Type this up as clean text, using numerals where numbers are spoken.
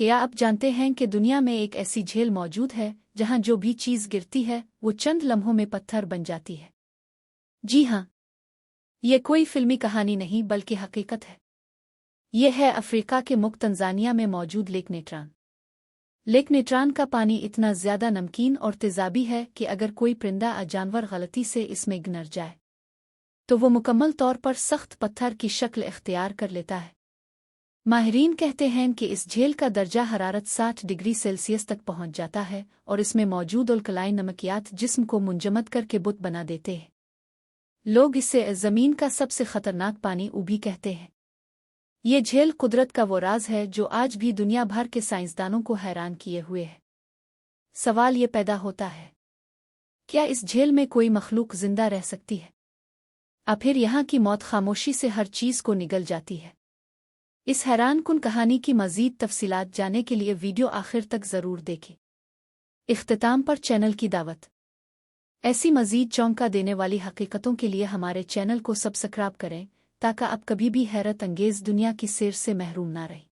کیا آپ جانتے ہیں کہ دنیا میں ایک ایسی جھیل موجود ہے جہاں جو بھی چیز گرتی ہے وہ چند لمحوں میں پتھر بن جاتی ہے؟ جی ہاں، یہ کوئی فلمی کہانی نہیں بلکہ حقیقت ہے۔ یہ ہے افریقہ کے ملک تنزانیہ میں موجود لیک نیٹران۔ لیک نیٹران کا پانی اتنا زیادہ نمکین اور تیزابی ہے کہ اگر کوئی پرندہ یا جانور غلطی سے اس میں گر جائے تو وہ مکمل طور پر سخت پتھر کی شکل اختیار کر لیتا ہے۔ ماہرین کہتے ہیں کہ اس جھیل کا درجہ حرارت 60 ڈگری سیلسیس تک پہنچ جاتا ہے اور اس میں موجود الکلائی نمکیات جسم کو منجمد کر کے بت بنا دیتے ہیں۔ لوگ اسے زمین کا سب سے خطرناک پانی بھی کہتے ہیں۔ یہ جھیل قدرت کا وہ راز ہے جو آج بھی دنیا بھر کے سائنسدانوں کو حیران کیے ہوئے ہے۔ سوال یہ پیدا ہوتا ہے، کیا اس جھیل میں کوئی مخلوق زندہ رہ سکتی ہے؟ پھر یہاں کی موت خاموشی سے ہر چیز کو نگل جاتی ہے۔ اس حیران کن کہانی کی مزید تفصیلات جاننے کے لیے ویڈیو آخر تک ضرور دیکھیں۔ اختتام پر چینل کی دعوت۔ ایسی مزید چونکا دینے والی حقیقتوں کے لیے ہمارے چینل کو سبسکرائب کریں تاکہ آپ کبھی بھی حیرت انگیز دنیا کی سیر سے محروم نہ رہیں۔